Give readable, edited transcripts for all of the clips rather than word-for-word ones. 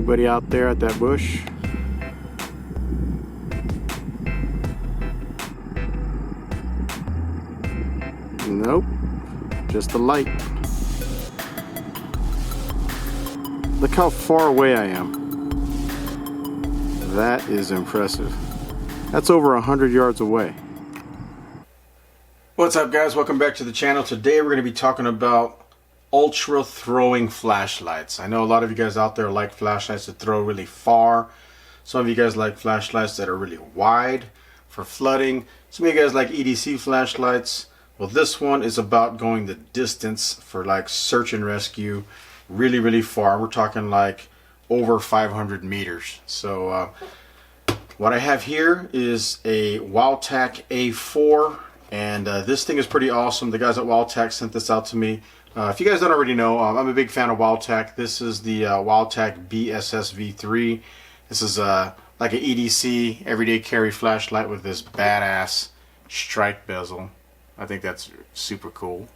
Anybody out there at that bush? Nope, just a light. Look how far away I am. That is impressive. That's over 100 yards away. What's up, guys? Welcome back to the channel. Today we're going to be talking about ultra throwing flashlights. I know a lot of you guys out there like flashlights that throw really far. Some of you guys like flashlights that are really wide for flooding. Some of you guys like EDC flashlights. Well, this one is about going the distance for like search and rescue, really far. We're talking like over 500 meters. So what I have here is a Wowtac A4, and this thing is pretty awesome. The guys at Wowtac sent this out to me. If you guys don't already know, I'm a big fan of Wowtac. This is the Wowtac BSS V3. This is like an EDC everyday carry flashlight with this badass strike bezel. I think that's super cool.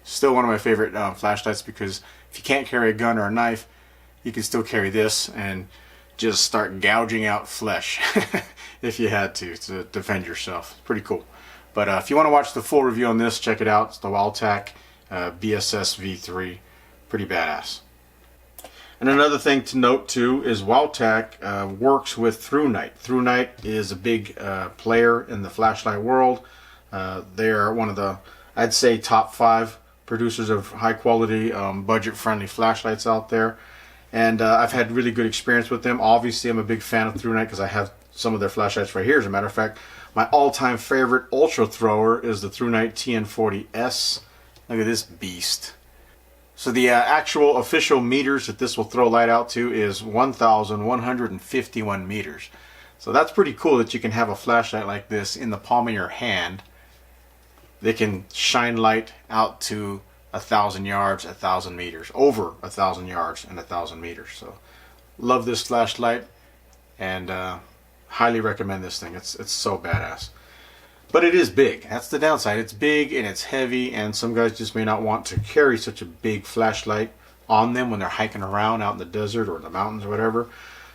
Still one of my favorite flashlights, because if you can't carry a gun or a knife, you can still carry this and just start gouging out flesh if you had to defend yourself. Pretty cool. But if you want to watch the full review on this, check it out. It's the Wowtac BSS V3. Pretty badass. And another thing to note too is Wowtac works with ThruNite. ThruNite is a big player in the flashlight world. They are one of the, I'd say, top 5 producers of high quality, budget friendly flashlights out there. And I've had really good experience with them. Obviously, I'm a big fan of ThruNite because I have some of their flashlights right here. As a matter of fact, my all-time favorite ultra thrower is the ThruNite TN40S. Look at this beast. So the actual official meters that this will throw light out to is 1,151 meters. So that's pretty cool that you can have a flashlight like this in the palm of your hand. They can shine light out to 1,000 yards, 1,000 meters, over 1,000 yards and 1,000 meters. So love this flashlight, and highly recommend this thing. It's so badass. But it is big. That's the downside. It's big and it's heavy, and some guys just may not want to carry such a big flashlight on them when they're hiking around out in the desert or the mountains or whatever.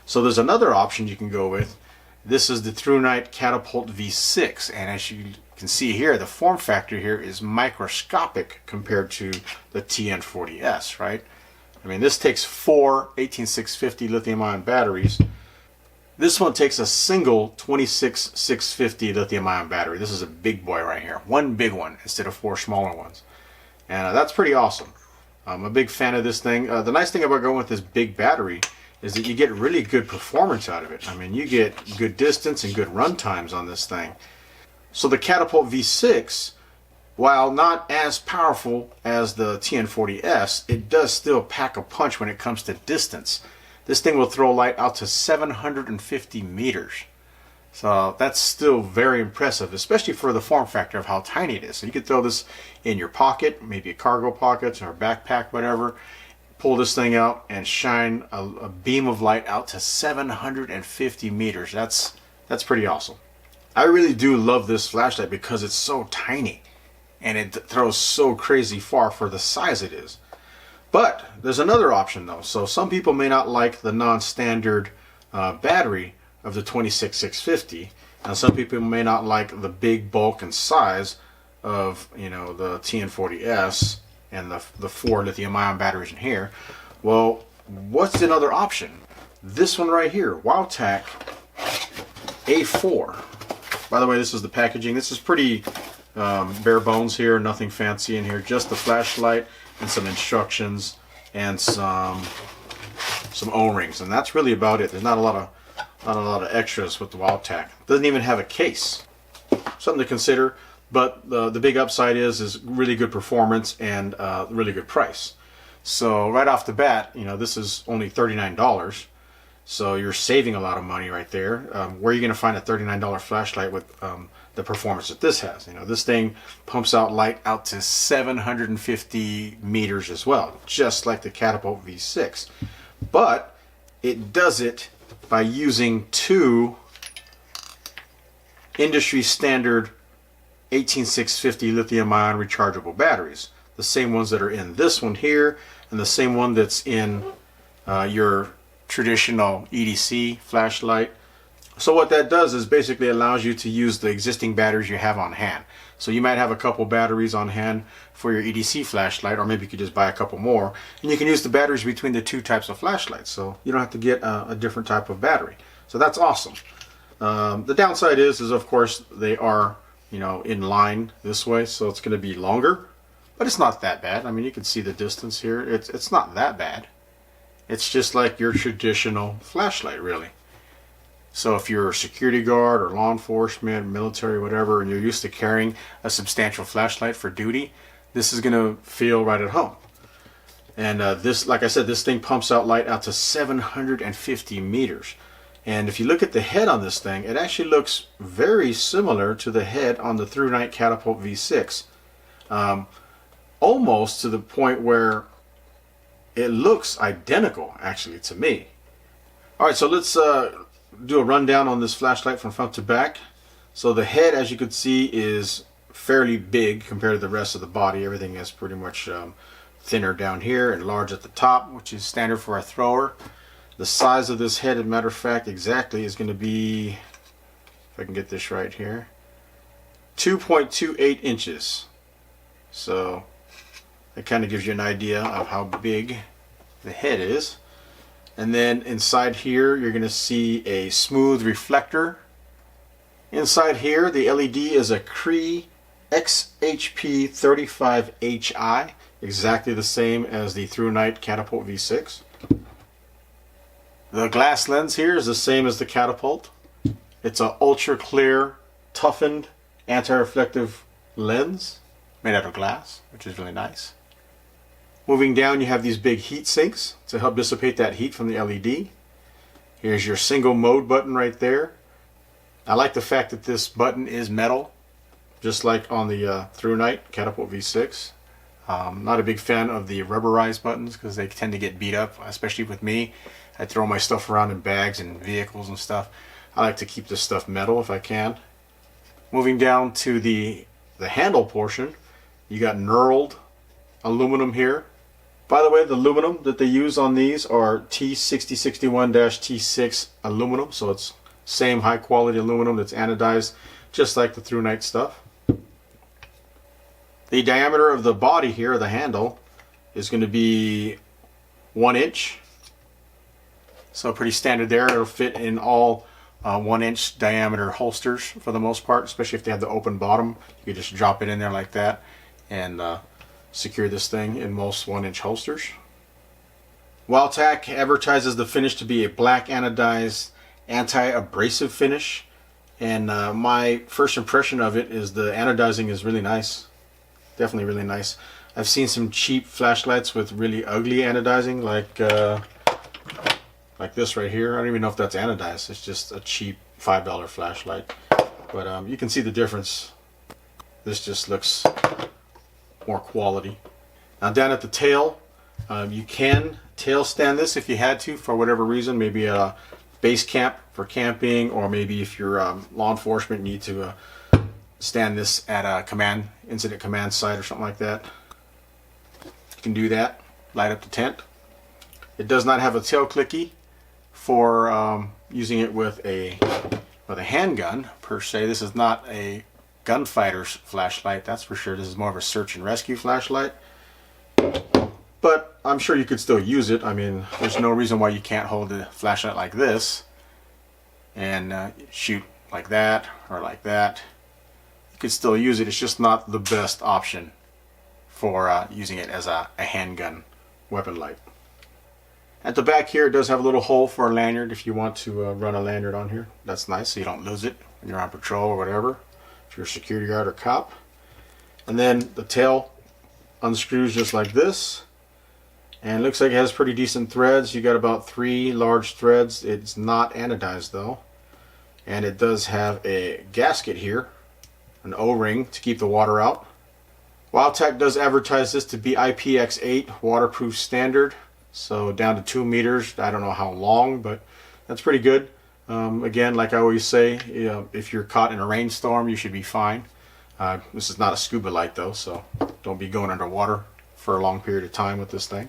So there's another option you can go with. This is the ThruNite Catapult V6, and as you can see here, the form factor here is microscopic compared to the TN40S, right? I mean, this takes 4 18650 lithium-ion batteries. This one takes a single 26650 lithium-ion battery. This is a big boy right here. One big one instead of 4 smaller ones. And that's pretty awesome. I'm a big fan of this thing. The nice thing about going with this big battery is that you get really good performance out of it. I mean, you get good distance and good run times on this thing. So the Catapult V6, while not as powerful as the TN40S, it does still pack a punch when it comes to distance. This thing will throw light out to 750 meters. So that's still very impressive, especially for the form factor of how tiny it is. So you could throw this in your pocket, maybe a cargo pocket or a backpack, whatever. Pull this thing out and shine a beam of light out to 750 meters. That's pretty awesome. I really do love this flashlight because it's so tiny and it throws so crazy far for the size it is. But there's another option though. So some people may not like the non-standard battery of the 26650, and some people may not like the big bulk and size of, you know, the TN40S and the 4 lithium-ion batteries in here. Well, what's another option? This one right here, Wowtac A4. By the way, this is the packaging. This is pretty bare bones here, nothing fancy in here, just the flashlight and some instructions and some O-rings, and that's really about it. There's not a lot of extras with the Wowtac. Doesn't even have a case. Something to consider. But the big upside is really good performance and really good price. So right off the bat, you know, this is only $39. So you're saving a lot of money right there. Where are you going to find a $39 flashlight with the performance that this has? You know, this thing pumps out light out to 750 meters as well, just like the Catapult V6. But it does it by using 2 industry standard 18650 lithium-ion rechargeable batteries. The same ones that are in this one here, and the same one that's in your traditional EDC flashlight. So what that does is basically allows you to use the existing batteries you have on hand. So you might have a couple batteries on hand for your EDC flashlight, or maybe you could just buy a couple more, and you can use the batteries between the two types of flashlights, so you don't have to get a different type of battery. So that's awesome. The downside is of course they are, you know, in line this way, so it's going to be longer, but it's not that bad. I mean, you can see the distance here. It's not that bad. It's just like your traditional flashlight, really. So if you're a security guard or law enforcement, military, whatever, and you're used to carrying a substantial flashlight for duty, this is going to feel right at home. And this, like I said, this thing pumps out light out to 750 meters. And if you look at the head on this thing, it actually looks very similar to the head on the ThruNite Catapult V6. Almost to the point where it looks identical, actually, to me. Alright, so let's do a rundown on this flashlight from front to back. So the head, as you can see, is fairly big compared to the rest of the body. Everything is pretty much thinner down here and large at the top, which is standard for a thrower. The size of this head, as a matter of fact, exactly is going to be, if I can get this right here, 2.28 inches. So that kind of gives you an idea of how big the head is. And then inside here you're going to see a smooth reflector. Inside here the LED is a Cree XHP35HI, exactly the same as the ThruNite Catapult V6. The glass lens here is the same as the Catapult. It's an ultra clear, toughened, anti-reflective lens made out of glass, which is really nice. Moving down, you have these big heat sinks to help dissipate that heat from the LED. Here's your single mode button right there. I like the fact that this button is metal, just like on the ThruNite Catapult V6. Not a big fan of the rubberized buttons because they tend to get beat up, especially with me. I throw my stuff around in bags and vehicles and stuff. I like to keep this stuff metal if I can. Moving down to the handle portion, you got knurled aluminum here. By the way, the aluminum that they use on these are T6061-T6 aluminum, so it's same high quality aluminum that's anodized, just like the ThruNite stuff. The diameter of the body here, the handle, is going to be 1 inch. So pretty standard there. It'll fit in all 1 inch diameter holsters for the most part, especially if they have the open bottom. You can just drop it in there like that and secure this thing in most 1 inch holsters. Wowtac advertises the finish to be a black anodized anti-abrasive finish, and my first impression of it is the anodizing is really nice. Definitely really nice. I've seen some cheap flashlights with really ugly anodizing, like this right here. I don't even know if that's anodized. It's just a cheap $5 flashlight, but you can see the difference. This just looks more quality. Now down at the tail, you can tail stand this if you had to for whatever reason, maybe a base camp for camping, or maybe if you're law enforcement, you need to stand this at a incident command site or something like that. You can do that, light up the tent. It does not have a tail clicky for using it with a handgun per se. This is not a gunfighter's flashlight, that's for sure. This is more of a search and rescue flashlight, but I'm sure you could still use it. I mean, there's no reason why you can't hold a flashlight like this and shoot like that or like that. You could still use it. It's just not the best option for using it as a handgun weapon light. At the back here, it does have a little hole for a lanyard if you want to run a lanyard on here. That's nice, so you don't lose it when you're on patrol or whatever, if you're a security guard or cop. And then the tail unscrews just like this, and it looks like it has pretty decent threads. You got about 3 large threads. It's not anodized though, and it does have a gasket here, an O-ring to keep the water out. Wowtac does advertise this to be IPX8 waterproof standard, so down to 2 meters. I don't know how long, but that's pretty good. Again, like I always say, if you're caught in a rainstorm, you should be fine. This is not a scuba light though, so don't be going underwater for a long period of time with this thing.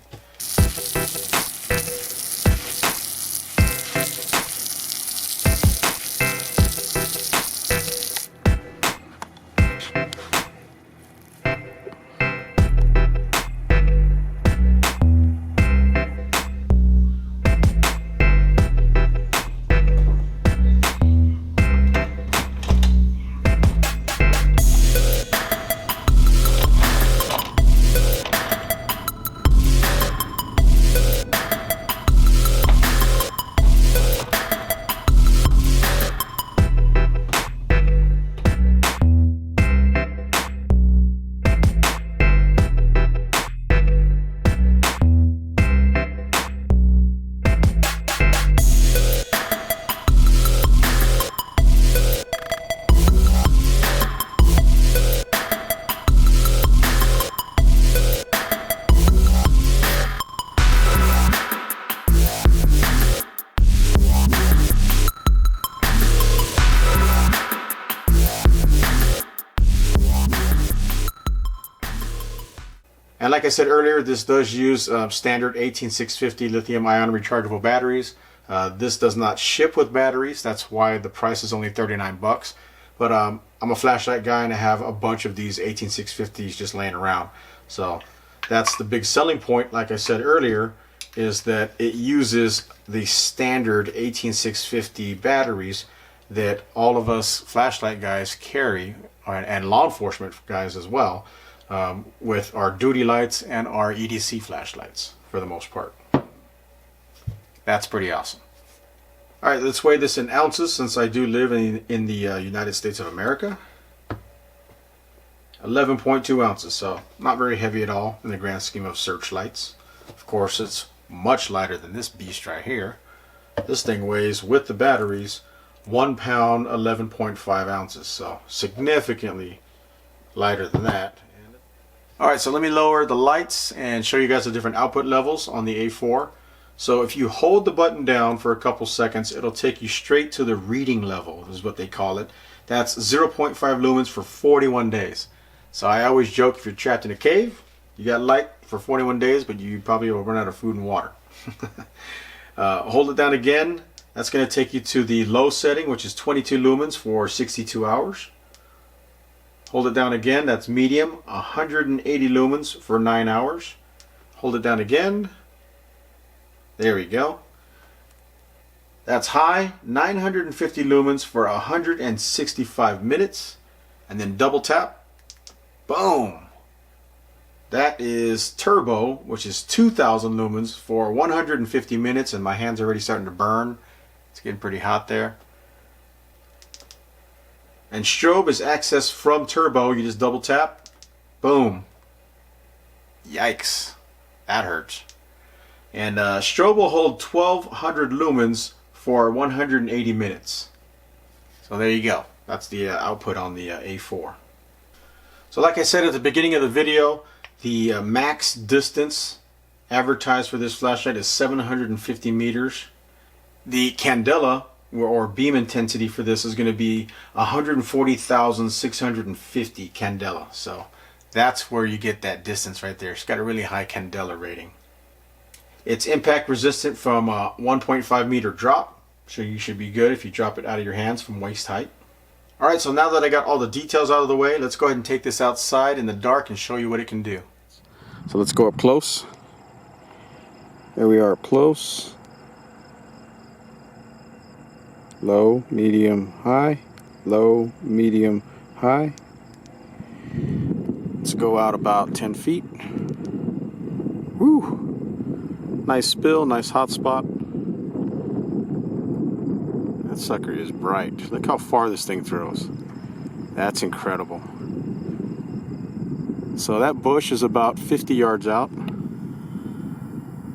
And like I said earlier, this does use standard 18650 lithium-ion rechargeable batteries. This does not ship with batteries. That's why the price is only 39 bucks. But I'm a flashlight guy and I have a bunch of these 18650s just laying around. So that's the big selling point, like I said earlier, is that it uses the standard 18650 batteries that all of us flashlight guys carry, and law enforcement guys as well, with our duty lights and our EDC flashlights for the most part. That's pretty awesome. Alright, let's weigh this in ounces since I do live in the United States of America. 11.2 ounces, so not very heavy at all in the grand scheme of searchlights. Of course, it's much lighter than this beast right here. This thing weighs, with the batteries, 1 pound 11.5 ounces, so significantly lighter than that. Alright, so let me lower the lights and show you guys the different output levels on the A4. So if you hold the button down for a couple seconds, it'll take you straight to the reading level, is what they call it. That's 0.5 lumens for 41 days. So I always joke, if you're trapped in a cave, you got light for 41 days, but you probably will run out of food and water. Hold it down again. That's going to take you to the low setting, which is 22 lumens for 62 hours. Hold it down again. That's medium, 180 lumens for 9 hours. Hold it down again. There we go. That's high, 950 lumens for 165 minutes. And then double tap. Boom! That is turbo, which is 2000 lumens for 150 minutes, and my hands are already starting to burn. It's getting pretty hot there. And strobe is accessed from turbo. You just double tap. Boom. Yikes. That hurts. And strobe will hold 1200 lumens for 180 minutes. So there you go. That's the output on the A4. So like I said at the beginning of the video, the max distance advertised for this flashlight is 750 meters. The candela, or beam intensity for this, is going to be 140,650 candela. So that's where you get that distance right there. It's got a really high candela rating. It's impact resistant from a 1.5 meter drop, so you should be good if you drop it out of your hands from waist height. Alright, so now that I got all the details out of the way, let's go ahead and take this outside in the dark and show you what it can do. So let's go up close. There we are up close. Low, medium, high. Low, medium, high. Let's go out about 10 feet. Woo! Nice spill, nice hot spot. That sucker is bright. Look how far this thing throws. That's incredible. So that bush is about 50 yards out.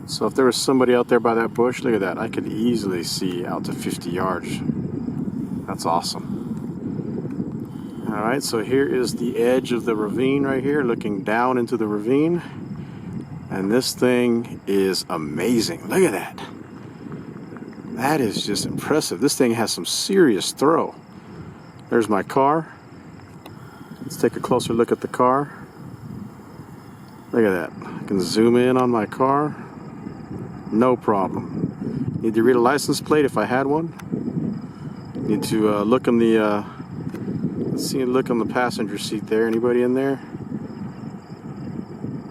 So if there was somebody out there by that bush, look at that. I could easily see out to 50 yards. That's awesome. Alright, so here is the edge of the ravine right here, looking down into the ravine. And this thing is amazing. Look at that. That is just impressive. This thing has some serious throw. There's my car. Let's take a closer look at the car. Look at that. I can zoom in on my car. No problem. Need to read a license plate if I had one. Need to look in the let's see, look on the passenger seat there. Anybody in there?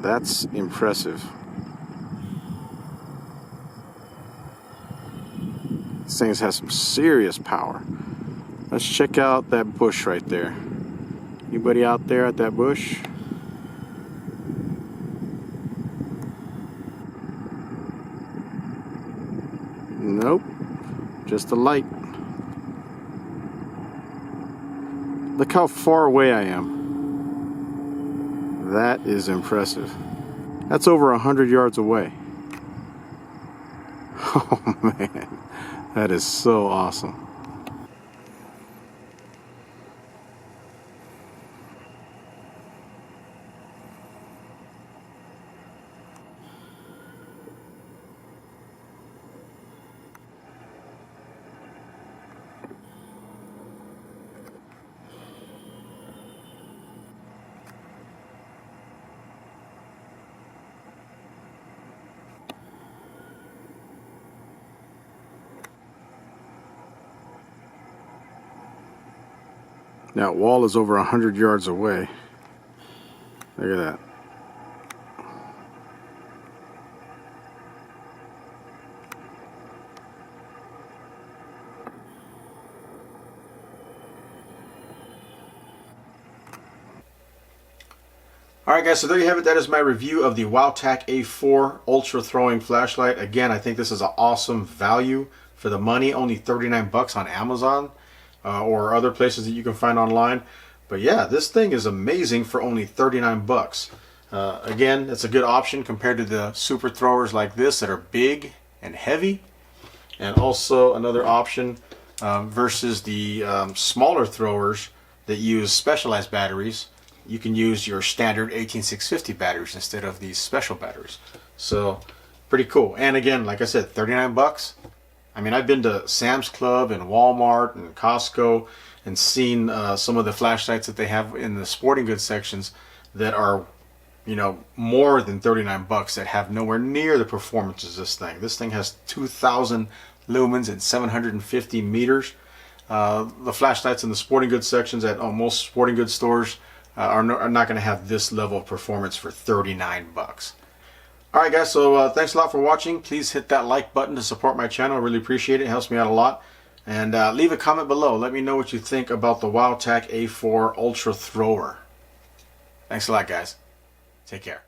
That's impressive. These things have some serious power. Let's check out that bush right there. Anybody out there at that bush? Nope. Just a light. Look how far away I am. That is impressive. That's over 100 yards away. Oh man. That is so awesome. That wall is over 100 yards away. Look at that. Alright guys, so there you have it. That is my review of the Wowtac A4 Ultra Throwing Flashlight. Again, I think this is an awesome value for the money. Only 39 bucks on Amazon or other places that you can find online. But yeah, this thing is amazing for only 39 bucks. Again, it's a good option compared to the super throwers like this that are big and heavy. And also another option versus the smaller throwers that use specialized batteries. You can use your standard 18650 batteries instead of these special batteries. So pretty cool. And again, like I said, 39 bucks. I mean, I've been to Sam's Club and Walmart and Costco and seen some of the flashlights that they have in the sporting goods sections that are, you know, more than 39 bucks that have nowhere near the performance as this thing. This thing has 2,000 lumens and 750 meters. The flashlights in the sporting goods sections at most sporting goods stores are not going to have this level of performance for 39 bucks. Alright guys, so thanks a lot for watching. Please hit that like button to support my channel. I really appreciate it. It helps me out a lot. And leave a comment below. Let me know what you think about the Wowtac A4 Ultra Thrower. Thanks a lot guys. Take care.